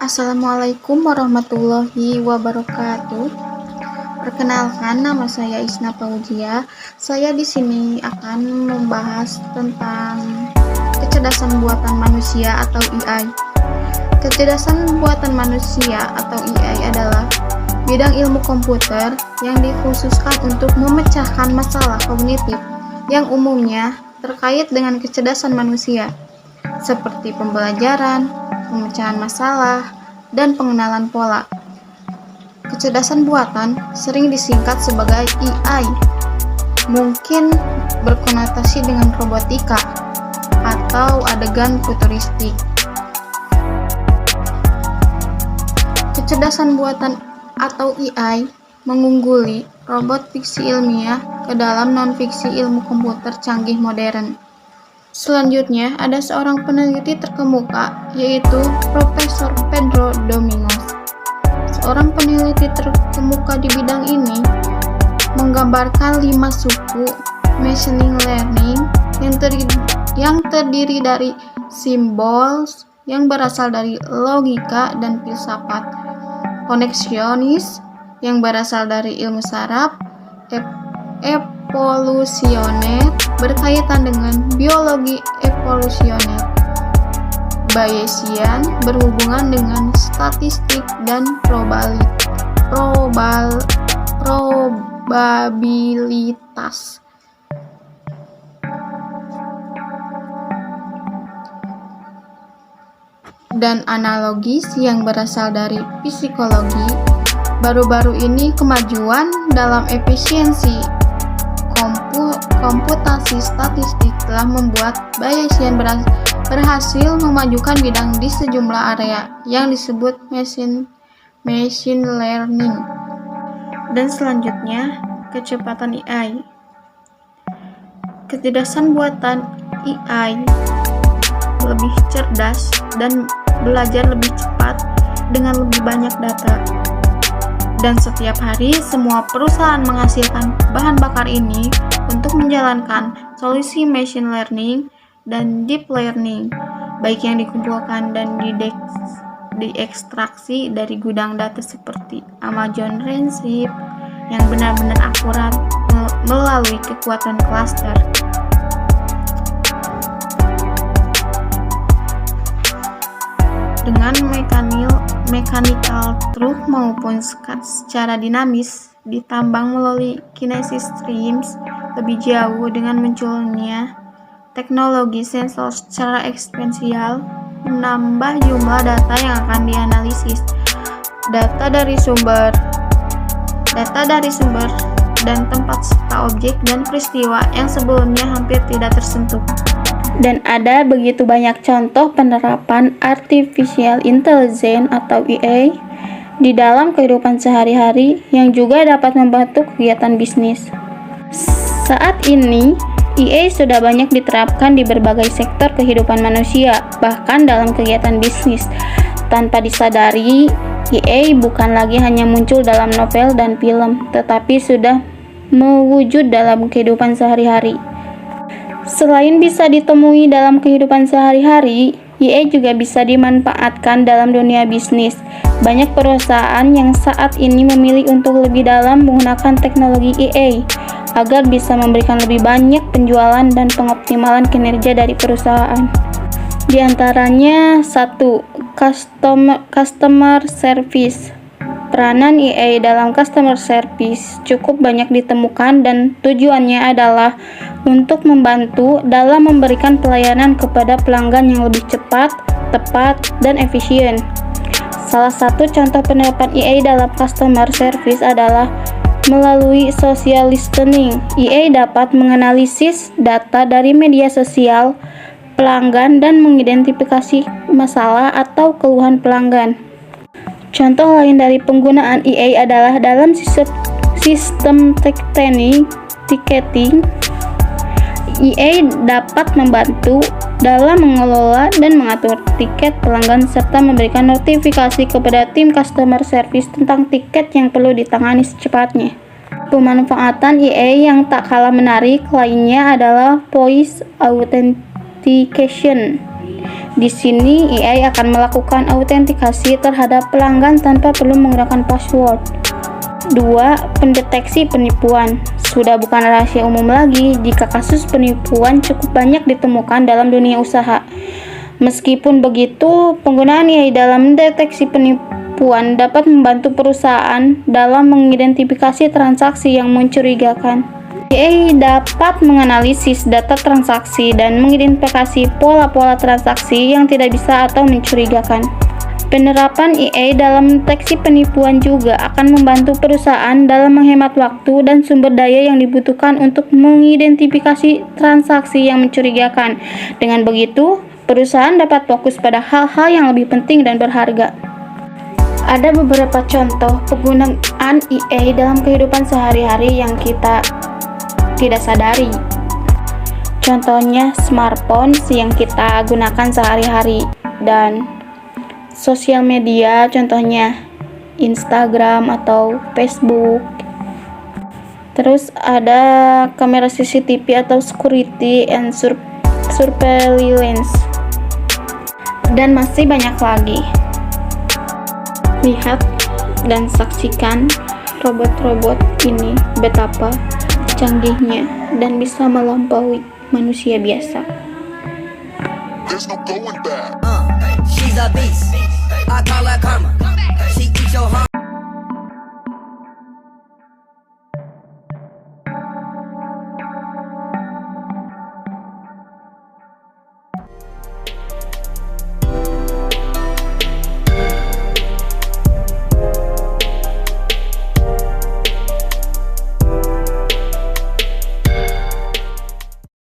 Assalamualaikum warahmatullahi wabarakatuh. Perkenalkan, nama saya Isna Fauzia. Saya di sini akan membahas tentang kecerdasan buatan manusia atau AI. Kecerdasan buatan manusia atau AI adalah bidang ilmu komputer yang dikhususkan untuk memecahkan masalah kognitif yang umumnya terkait dengan kecerdasan manusia, seperti pembelajaran, pemecahan masalah, dan pengenalan pola. Kecerdasan buatan sering disingkat sebagai AI, mungkin berkonotasi dengan robotika atau adegan futuristik. Kecerdasan buatan atau AI mengungguli robot fiksi ilmiah ke dalam non-fiksi ilmu komputer canggih modern. Selanjutnya, ada seorang peneliti terkemuka, yaitu Profesor Pedro Domingos. Seorang peneliti terkemuka di bidang ini menggambarkan 5 suku machine learning yang terdiri dari simbol yang berasal dari logika dan filsafat, koneksionis yang berasal dari ilmu saraf, evolusioner berkaitan dengan biologi evolusioner, Bayesian berhubungan dengan statistik dan probabilitas. Dan analogis yang berasal dari psikologi. Baru-baru ini kemajuan dalam efisiensi komputasi statistik telah membuat Bayesian berhasil memajukan bidang di sejumlah area yang disebut machine learning. Dan selanjutnya, kecepatan AI. Kecerdasan buatan AI lebih cerdas dan belajar lebih cepat dengan lebih banyak data. Dan setiap hari, semua perusahaan menghasilkan bahan bakar ini untuk menjalankan solusi machine learning dan deep learning, baik yang dikumpulkan dan diekstraksi dari gudang data seperti Amazon Redshift yang benar-benar akurat melalui kekuatan cluster. Dengan mechanical truth maupun secara dinamis ditambang melalui kinesis streams lebih jauh dengan munculnya teknologi sensor secara eksponensial menambah jumlah data yang akan dianalisis. Data dari sumber dan tempat serta objek dan peristiwa yang sebelumnya hampir tidak tersentuh. Dan ada begitu banyak contoh penerapan artificial intelligence atau AI di dalam kehidupan sehari-hari yang juga dapat membantu kegiatan bisnis. Saat ini, AI sudah banyak diterapkan di berbagai sektor kehidupan manusia, bahkan dalam kegiatan bisnis. Tanpa disadari, AI bukan lagi hanya muncul dalam novel dan film, tetapi sudah mewujud dalam kehidupan sehari-hari. Selain bisa ditemui dalam kehidupan sehari-hari, AI juga bisa dimanfaatkan dalam dunia bisnis. Banyak perusahaan yang saat ini memilih untuk lebih dalam menggunakan teknologi AI agar bisa memberikan lebih banyak penjualan dan pengoptimalan kinerja dari perusahaan. Di antaranya 1. Customer service. Peranan AI dalam customer service cukup banyak ditemukan dan tujuannya adalah untuk membantu dalam memberikan pelayanan kepada pelanggan yang lebih cepat, tepat, dan efisien. Salah satu contoh penerapan AI dalam customer service adalah melalui social listening. AI dapat menganalisis data dari media sosial pelanggan dan mengidentifikasi masalah atau keluhan pelanggan. Contoh lain dari penggunaan AI adalah dalam sistem ticketing. AI dapat membantu dalam mengelola dan mengatur tiket pelanggan serta memberikan notifikasi kepada tim customer service tentang tiket yang perlu ditangani secepatnya. Pemanfaatan AI yang tak kalah menarik lainnya adalah voice authentication. Di sini AI akan melakukan autentikasi terhadap pelanggan tanpa perlu menggunakan password. 2. Pendeteksi penipuan. Sudah bukan rahasia umum lagi jika kasus penipuan cukup banyak ditemukan dalam dunia usaha. Meskipun begitu, penggunaan AI dalam mendeteksi penipuan dapat membantu perusahaan dalam mengidentifikasi transaksi yang mencurigakan. AI dapat menganalisis data transaksi dan mengidentifikasi pola-pola transaksi yang tidak bisa atau mencurigakan. Penerapan AI dalam mendeteksi penipuan juga akan membantu perusahaan dalam menghemat waktu dan sumber daya yang dibutuhkan untuk mengidentifikasi transaksi yang mencurigakan. Dengan begitu, perusahaan dapat fokus pada hal-hal yang lebih penting dan berharga. Ada beberapa contoh penggunaan AI dalam kehidupan sehari-hari yang kita tidak sadari. Contohnya smartphone yang kita gunakan sehari-hari dan sosial media, contohnya Instagram atau Facebook. Terus ada kamera CCTV atau security and surveillance, dan masih banyak lagi. Lihat dan saksikan robot-robot ini betapa canggihnya dan bisa melampaui manusia biasa. There's no going back. She's a beast. I call her karma. She eats your heart.